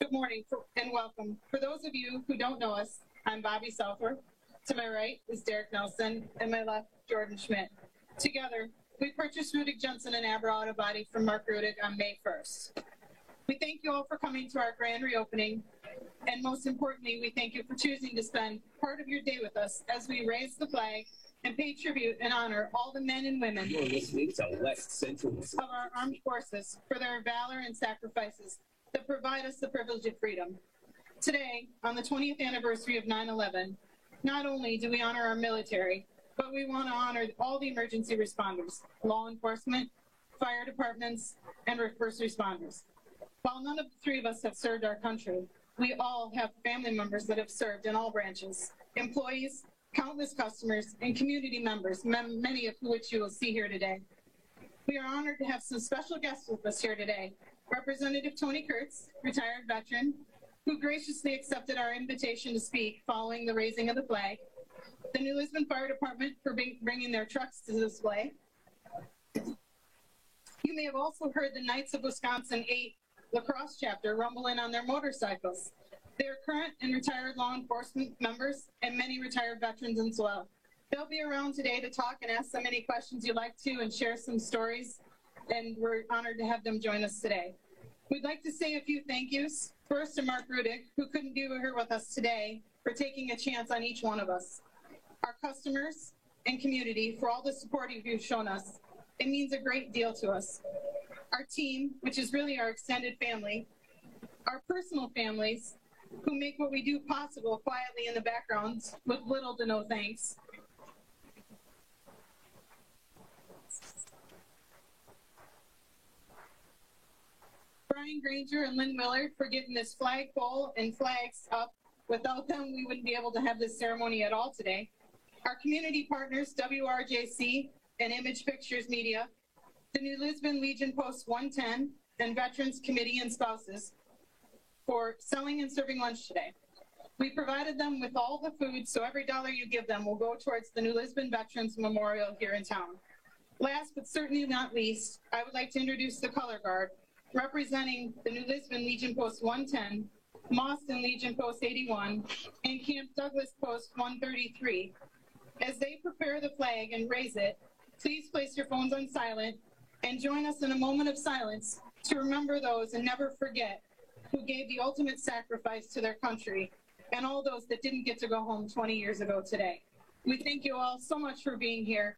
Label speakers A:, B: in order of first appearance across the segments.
A: Good morning and welcome. For those of you who don't know us, I'm Bobby Southworth. To my right is Derek Nelson, and my left, Jordan Schmidt. Together, we purchased Rudig Jensen and Abra Auto Body from Mark Rudig on May 1st. We thank you all for coming to our grand reopening, and most importantly, we thank you for choosing to spend part of your day with us as we raise the flag and pay tribute and honor all the men and women
B: You're listening to West Central
A: of our armed forces for their valor and sacrifices that provide us the privilege of freedom. Today, on the 20th anniversary of 9/11, not only do we honor our military, but we want to honor all the emergency responders, law enforcement, fire departments, and first responders. While none of the three of us have served our country, we all have family members that have served in all branches, employees, countless customers, and community members, many of which you will see here today. We are honored to have some special guests with us here today. Representative Tony Kurtz, retired veteran, who graciously accepted our invitation to speak following the raising of the flag. The New Lisbon Fire Department for bringing their trucks to display. You may have also heard the Knights of Wisconsin 8 lacrosse chapter rumble in on their motorcycles. They are current and retired law enforcement members and many retired veterans as well. They'll be around today to talk and ask them any questions you'd like to and share some stories, and we're honored to have them join us today. We'd like to say a few thank yous. First to Mark Rudig, who couldn't be here with us today, for taking a chance on each one of us. Our customers and community for all the support you've shown us. It means a great deal to us. Our team, which is really our extended family, our personal families, who make what we do possible quietly in the background with little to no thanks. Brian Granger and Lynn Willard for getting this flagpole and flags up. Without them, we wouldn't be able to have this ceremony at all today. Our community partners, WRJC and Image Pictures Media, the New Lisbon Legion Post 110, and Veterans Committee and spouses for selling and serving lunch today. We provided them with all the food, so every dollar you give them will go towards the New Lisbon Veterans Memorial here in town. Last but certainly not least, I would like to introduce the Color Guard, representing the New Lisbon Legion Post 110, Mauston Legion Post 81, and Camp Douglas Post 133. As they prepare the flag and raise it, please place your phones on silent and join us in a moment of silence to remember those and never forget who gave the ultimate sacrifice to their country and all those that didn't get to go home 20 years ago today. We thank you all so much for being here.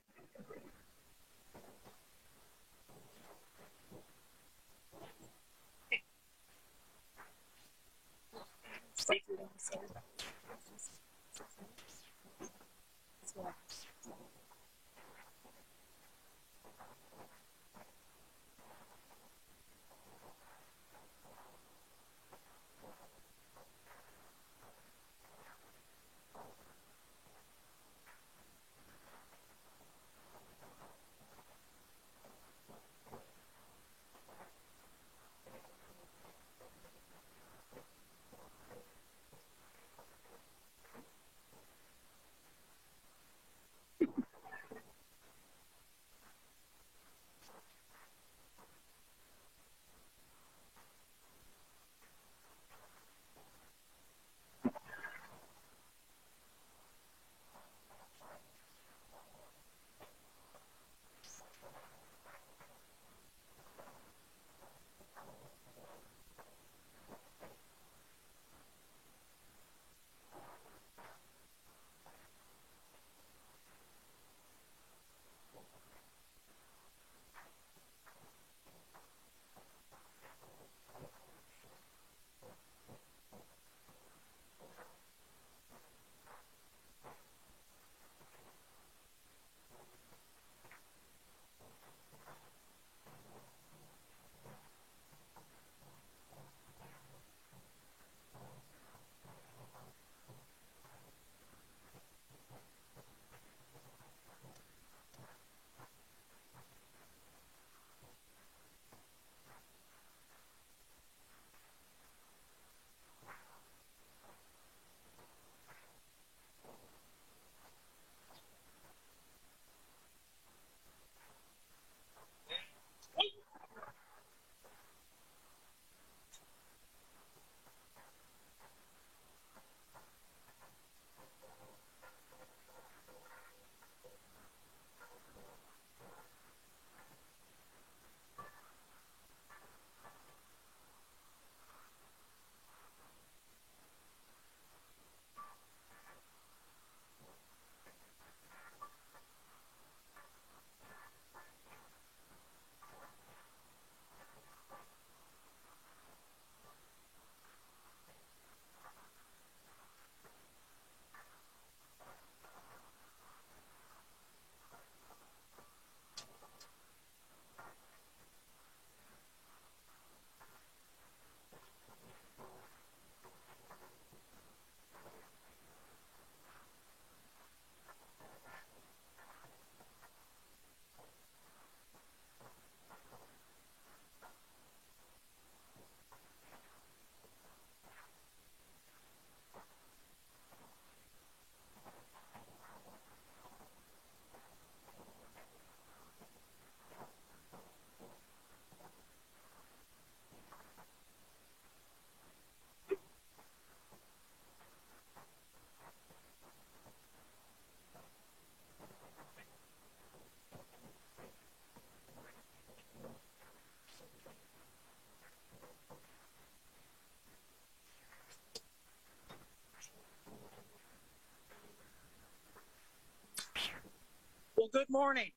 C: morning.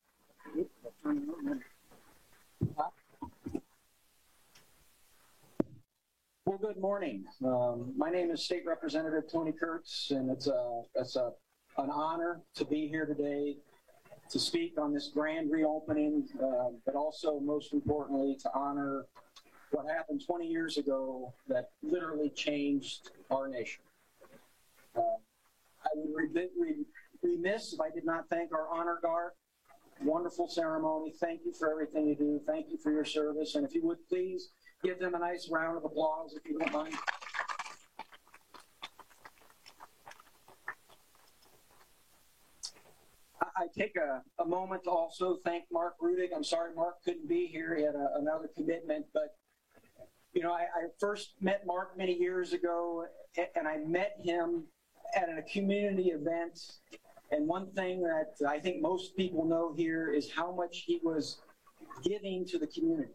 D: Well, good morning. My name is State Representative Tony Kurtz, and it's an honor to be here today to speak on this grand reopening, but also, most importantly, to honor what happened 20 years ago that literally changed our nation. I would be remiss if I did not thank our honor guard. Wonderful ceremony. Thank you for everything you do. Thank you for your service. And if you would please give them a nice round of applause, if you don't mind. I take a moment to also thank Mark Rudig. I'm sorry Mark couldn't be here. He had another commitment, but you know, I first met Mark many years ago, and I met him at a community event. And one thing that I think most people know here is how much he was giving to the community.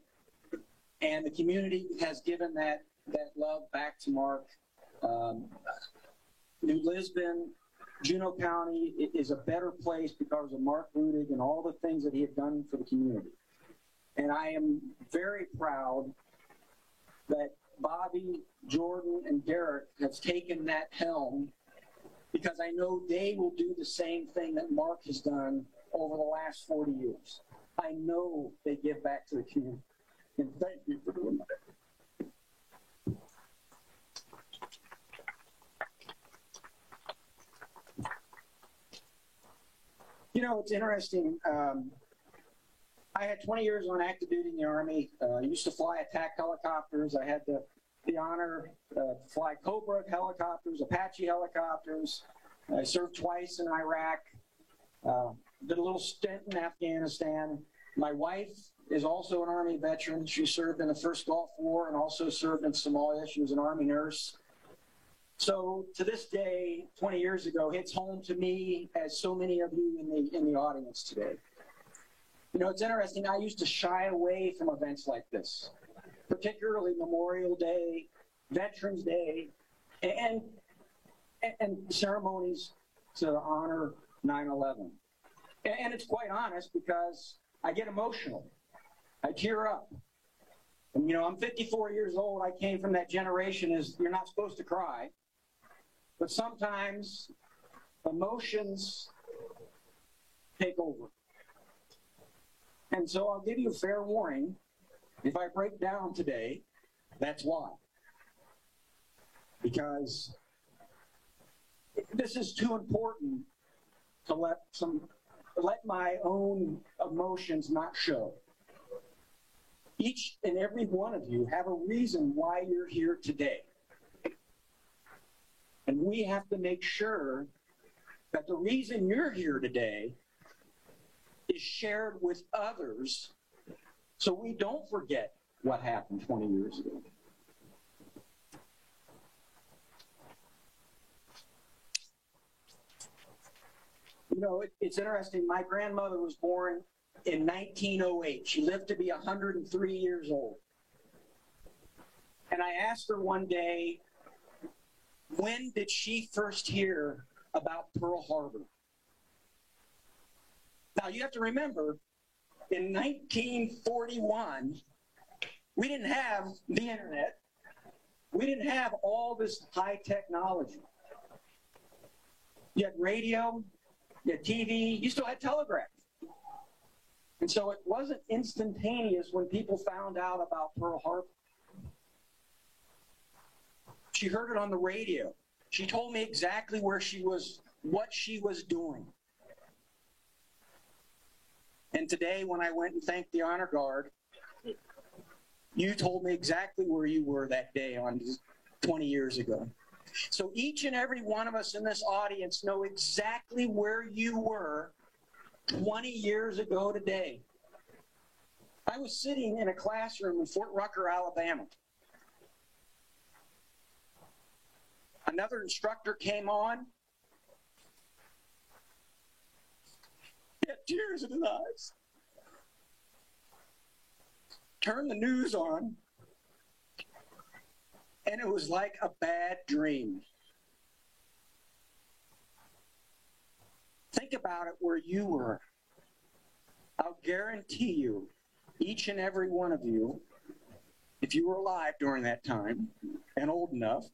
D: And the community has given that love back to Mark. New Lisbon, Juneau County is a better place because of Mark Rudig and all the things that he had done for the community. And I am very proud that Bobby, Jordan, and Derek have taken that helm, because I know they will do the same thing that Mark has done over the last 40 years. I know they give back to the community. And thank you for doing that. You know, it's interesting. I had 20 years on active duty in the Army. I used to fly attack helicopters. I had the honor to fly Cobra helicopters, Apache helicopters. I served twice in Iraq. Did a little stint in Afghanistan. My wife is also an Army veteran. She served in the first Gulf War and also served in Somalia. She was an Army nurse. So to this day, 20 years ago, hits home to me, as so many of you in the audience today. You know, it's interesting. I used to shy away from events like this, particularly Memorial Day, Veterans Day, and ceremonies to honor 9/11. And it's quite honest, because I get emotional. I tear up. And, you know, I'm 54 years old. I came from that generation as you're not supposed to cry. But sometimes emotions take over. And so I'll give you a fair warning. If I break down today, that's why. Because this is too important to let my own emotions not show. Each and every one of you have a reason why you're here today. And we have to make sure that the reason you're here today is shared with others, so we don't forget what happened 20 years ago. You know, it's interesting. My grandmother was born in 1908. She lived to be 103 years old. And I asked her one day, when did she first hear about Pearl Harbor? Now, you have to remember, in 1941, we didn't have the internet. We didn't have all this high technology. You had radio, you had TV, you still had telegraph. And so it wasn't instantaneous when people found out about Pearl Harbor. She heard it on the radio. She told me exactly where she was, what she was doing. And today, when I went and thanked the Honor Guard, you told me exactly where you were that day on 20 years ago. So each and every one of us in this audience know exactly where you were 20 years ago today. I was sitting in a classroom in Fort Rucker, Alabama. Another instructor came on. He had tears in his eyes. Turned the news on, and it was like a bad dream. Think about it where you were I'll guarantee you, each and every one of you, if you were alive during that time and old enough,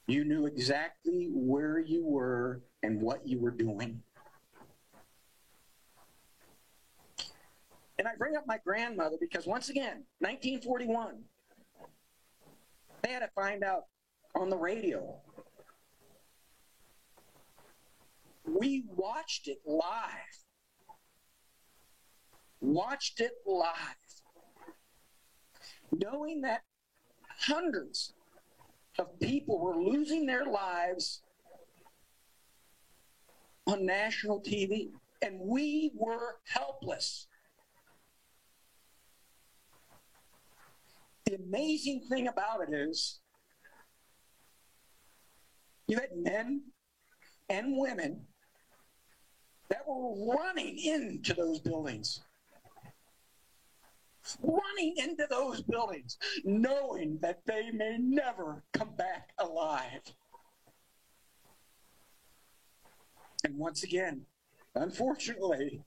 D: you knew exactly where you were and what you were doing. And I bring up my grandmother because, once again, 1941, they had to find out on the radio. We watched it live. Watched it live. Knowing that hundreds of people were losing their lives on national TV, and we were helpless. The amazing thing about it is you had men and women that were running into those buildings. Running into those buildings, knowing that they may never come back alive. And once again, unfortunately,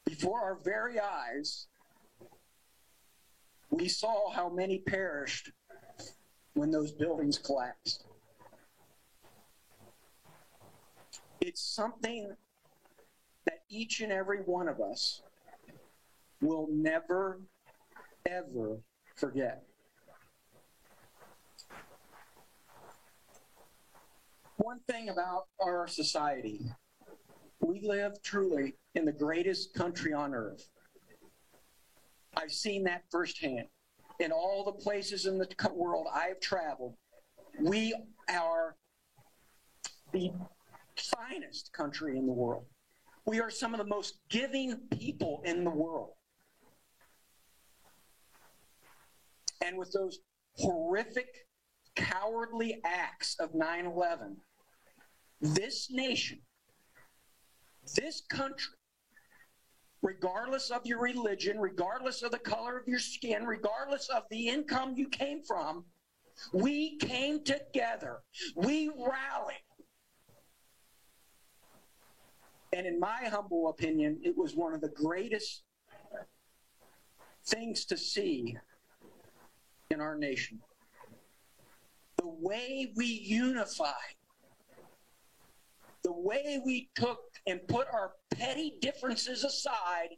D: before our very eyes, we saw how many perished when those buildings collapsed. It's something that each and every one of us will never, ever forget. One thing about our society, we live truly in the greatest country on earth. I've seen that firsthand. In all the places in the world I've traveled, we are the finest country in the world. We are some of the most giving people in the world. And with those horrific, cowardly acts of 9/11, this nation, this country, regardless of your religion, regardless of the color of your skin, regardless of the income you came from, we came together. We rallied. And in my humble opinion, it was one of the greatest things to see in our nation. The way we unified, the way we took and put our petty differences aside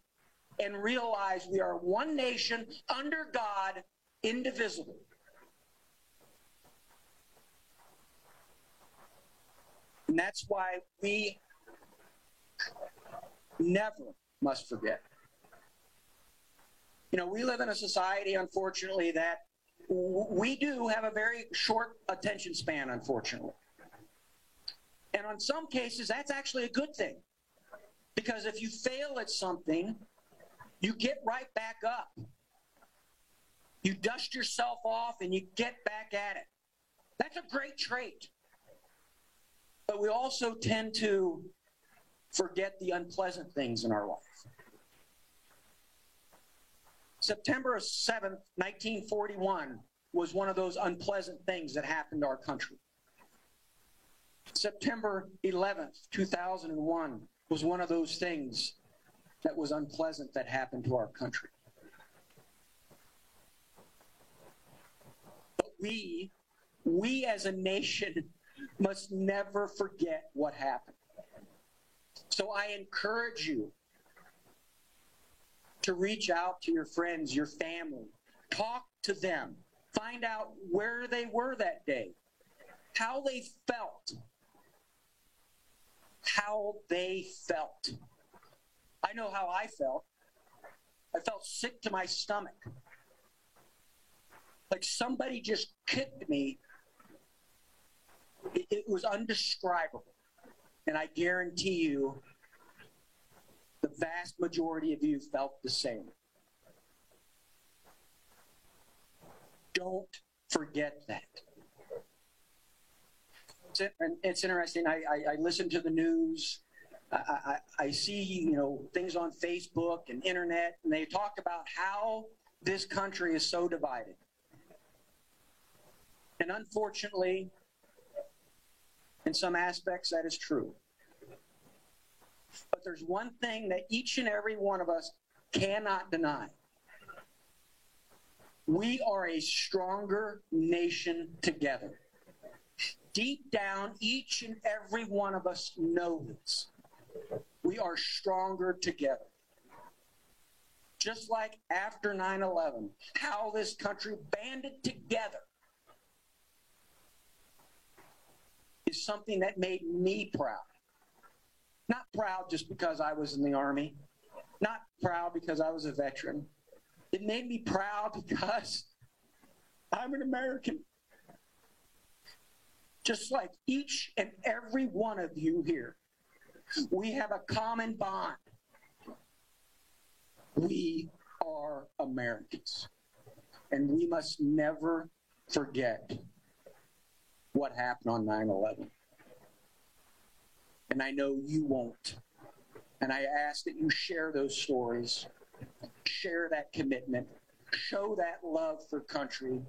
D: and realized we are one nation under God, indivisible. And that's why we never must forget. You know, we live in a society, unfortunately, that we do have a very short attention span, unfortunately. And on some cases, that's actually a good thing. Because if you fail at something, you get right back up. You dust yourself off and you get back at it. That's a great trait. But we also tend to forget the unpleasant things in our life. September 7th, 1941 was one of those unpleasant things that happened to our country. September 11th, 2001 was one of those things that was unpleasant that happened to our country. But we as a nation must never forget what happened. So I encourage you to reach out to your friends, your family, talk to them, find out where they were that day, how they felt. How they felt. I know how I felt. I felt sick to my stomach. Like somebody just kicked me. It was undescribable. And I guarantee you, the vast majority of you felt the same. Don't forget that. It's interesting. I listen to the news. I see, things on Facebook and internet, and they talk about how this country is so divided. And unfortunately, in some aspects, that is true. But there's one thing that each and every one of us cannot deny. We are a stronger nation together. Deep down, each and every one of us know this. We are stronger together. Just like after 9/11, how this country banded together is something that made me proud. Not proud just because I was in the Army, not proud because I was a veteran. It made me proud because I'm an American. Just like each and every one of you here, we have a common bond. We are Americans. And we must never forget what happened on 9/11. And I know you won't. And I ask that you share those stories, share that commitment, show that love for country.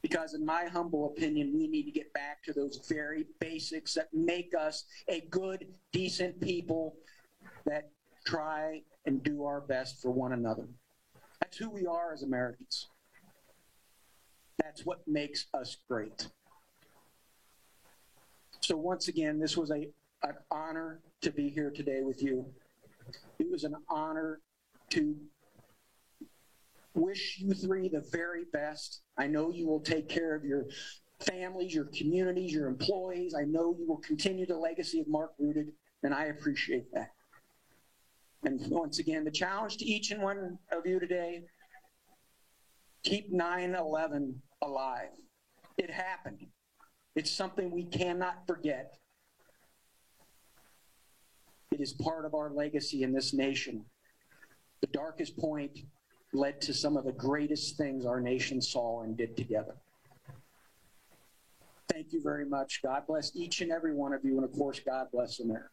D: Because in my humble opinion, we need to get back to those very basics that make us a good, decent people that try and do our best for one another. That's who we are as Americans. That's what makes us great. So once again, this was an honor to be here today with you. It was an honor to wish you three the very best. I know you will take care of your families, your communities, your employees. I know you will continue the legacy of Mark Rudig, and I appreciate that. And once again, the challenge to each and one of you today, keep 9/11 alive. It happened. It's something we cannot forget. It is part of our legacy in this nation. The darkest point led to some of the greatest things our nation saw and did together. Thank you very much. God bless each and every one of you, and of course, God bless America.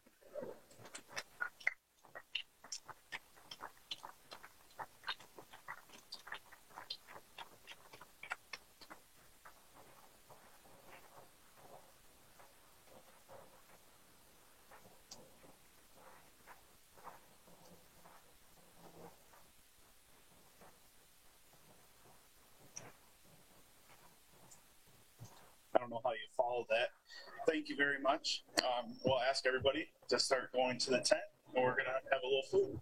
C: I don't know how you follow that. Thank you very much. We'll ask everybody to start going to the tent, and we're going to have a little food.